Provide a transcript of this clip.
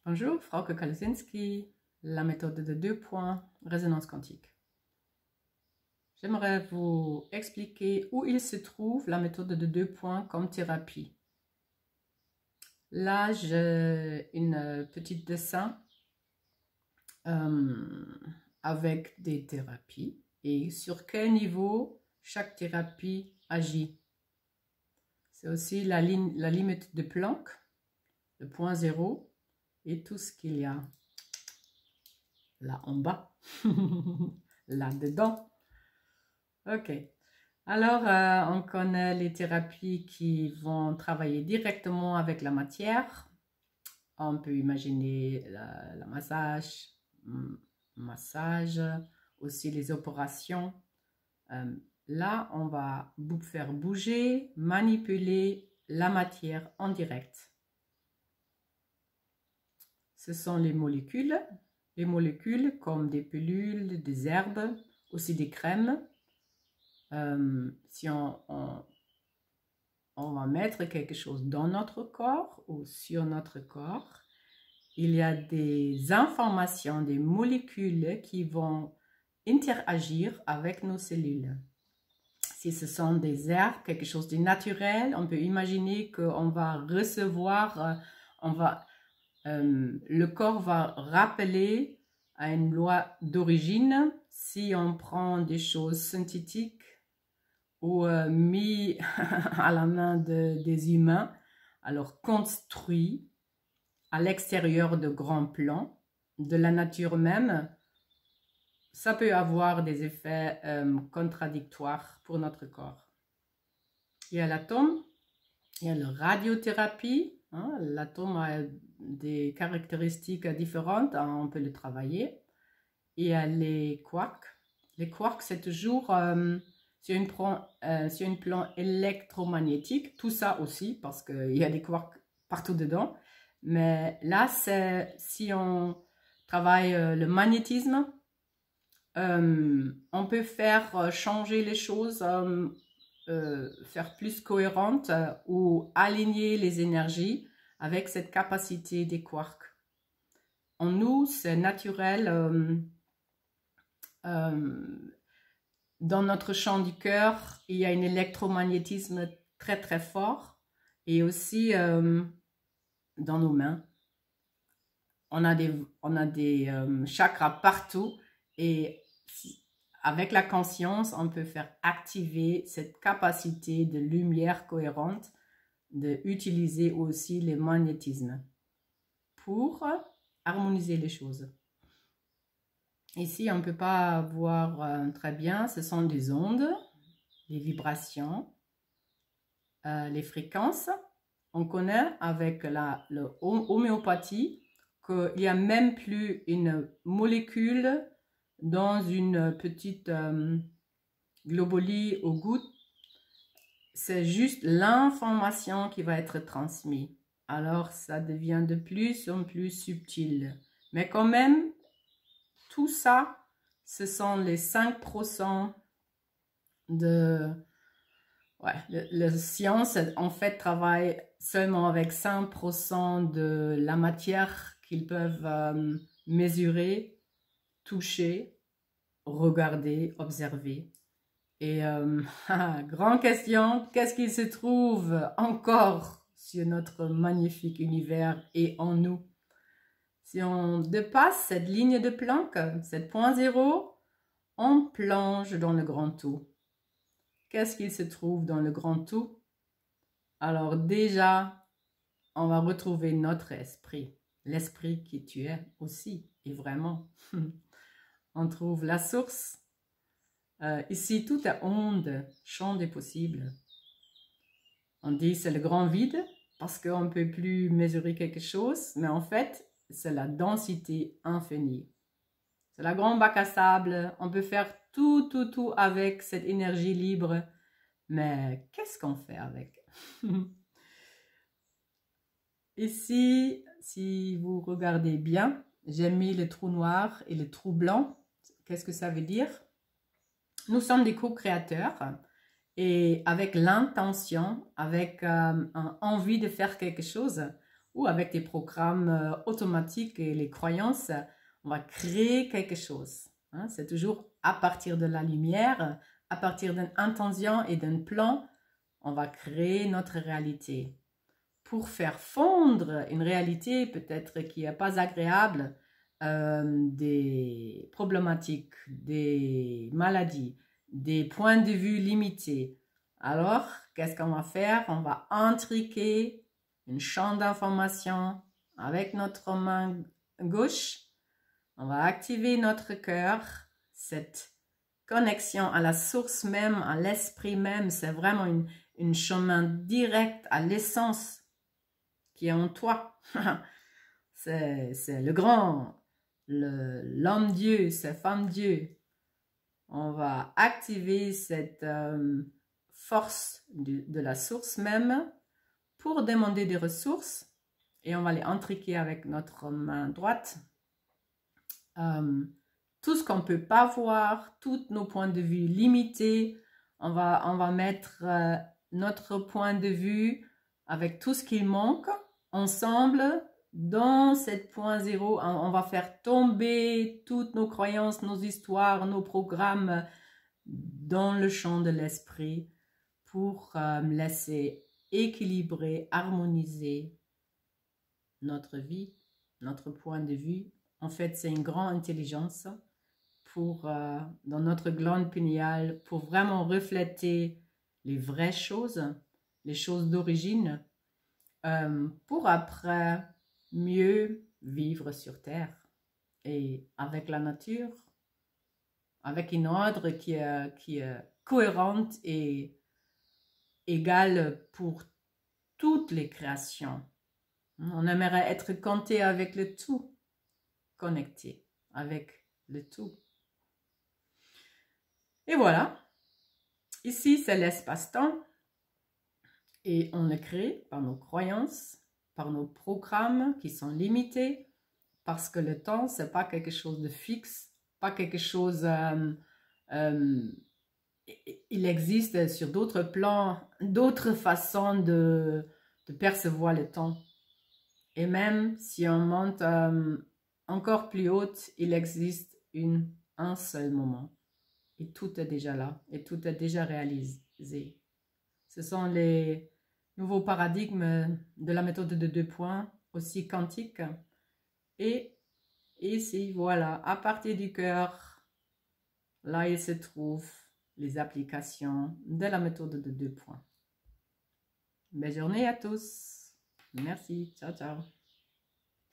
Bonjour, Frauke Kalesinski, la méthode de 2 points, résonance quantique. J'aimerais vous expliquer où il se trouve la méthode de 2 points comme thérapie. Là, j'ai une petite dessin avec des thérapies et sur quel niveau chaque thérapie agit. C'est aussi la limite de Planck, le point zéro, et tout ce qu'il y a là en bas, là-dedans. Ok. Alors, on connaît les thérapies qui vont travailler directement avec la matière. On peut imaginer la massage, aussi les opérations. Là, on va faire bouger, manipuler la matière en direct. Ce sont les molécules comme des pilules, des herbes, aussi des crèmes. Si on va mettre quelque chose dans notre corps ou sur notre corps, il y a des informations, des molécules qui vont interagir avec nos cellules. Si ce sont des herbes, quelque chose de naturel, on peut imaginer qu'on va recevoir, le corps va rappeler à une loi d'origine. Si on prend des choses synthétiques ou mis à la main des humains, alors construit à l'extérieur de grands plans de la nature même, ça peut avoir des effets contradictoires pour notre corps. Il y a l'atome, il y a la radiothérapie. L'atome a des caractéristiques différentes, on peut le travailler. Il y a les quarks. Les quarks, c'est toujours sur une plan électromagnétique, tout ça aussi, parce qu'il y a des quarks partout dedans. Mais là, c'est si on travaille le magnétisme, on peut faire changer les choses, faire plus cohérente ou aligner les énergies avec cette capacité des quarks. En nous, c'est naturel. Dans notre champ du cœur, il y a un électromagnétisme très très fort, et aussi dans nos mains. On a des chakras partout, et avec la conscience, on peut faire activer cette capacité de lumière cohérente, d'utiliser aussi le magnétisme pour harmoniser les choses. Ici, on ne peut pas voir très bien, ce sont des ondes, les vibrations, les fréquences. On connaît avec l'homéopathie qu'il n'y a même plus une molécule dans une petite globulie ou goutte. C'est juste l'information qui va être transmise. Alors, ça devient de plus en plus subtil. Mais quand même, tout ça, ce sont les 5% de... la science, en fait, travaille seulement avec 5% de la matière qu'ils peuvent mesurer, toucher, regarder, observer. Et grande question, qu'est-ce qui se trouve encore sur notre magnifique univers et en nous? Si on dépasse cette ligne de Planck, cette point zéro, on plonge dans le grand tout. Qu'est-ce qu'il se trouve dans le grand tout? Alors déjà, on va retrouver notre esprit, l'esprit qui tu es aussi, et vraiment. On trouve la source. Ici, tout est onde, champ des possibles. On dit c'est le grand vide parce qu'on ne peut plus mesurer quelque chose, mais en fait, c'est la densité infinie. C'est la grande bac à sable. On peut faire tout avec cette énergie libre. Mais qu'est-ce qu'on fait avec? Ici, si vous regardez bien, j'ai mis le trou noir et le trou blanc. Qu'est-ce que ça veut dire? Nous sommes des co-créateurs et avec l'intention, avec envie de faire quelque chose, ou avec des programmes automatiques et les croyances, on va créer quelque chose. Hein. C'est toujours à partir de la lumière, à partir d'une intention et d'un plan, on va créer notre réalité. Pour faire fondre une réalité peut-être qui n'est pas agréable, des problématiques, des maladies, des points de vue limités. Alors, qu'est-ce qu'on va faire? On va intriquer une champ d'information avec notre main gauche. On va activer notre cœur, cette connexion à la source même, à l'esprit même. C'est vraiment une chemin direct à l'essence qui est en toi. C'est le grand, l'homme Dieu, c'est femme Dieu. On va activer cette force de la source même pour demander des ressources et on va les intriquer avec notre main droite. Tout ce qu'on ne peut pas voir, tous nos points de vue limités, on va mettre notre point de vue avec tout ce qui manque ensemble. Dans cette point zéro, on va faire tomber toutes nos croyances, nos histoires, nos programmes dans le champ de l'esprit pour laisser équilibrer, harmoniser notre vie, notre point de vue. En fait, c'est une grande intelligence pour, dans notre glande pinéale pour vraiment refléter les vraies choses, les choses d'origine, pour après mieux vivre sur Terre et avec la nature, avec une ordre qui est cohérente et égale pour toutes les créations. On aimerait être connecté avec le tout, connecté avec le tout. Et voilà, ici c'est l'espace-temps et on le crée par nos croyances, par nos programmes qui sont limités, parce que le temps, c'est pas quelque chose de fixe, pas quelque chose... il existe sur d'autres plans, d'autres façons de percevoir le temps. Et même si on monte encore plus haute, il existe un seul moment. Et tout est déjà là, et tout est déjà réalisé. Ce sont les nouveaux paradigmes de la méthode de 2 points, aussi quantique. Et ici, voilà, à partir du cœur, là il se trouve les applications de la méthode de 2 points. Belle journée à tous. Merci. Ciao, ciao.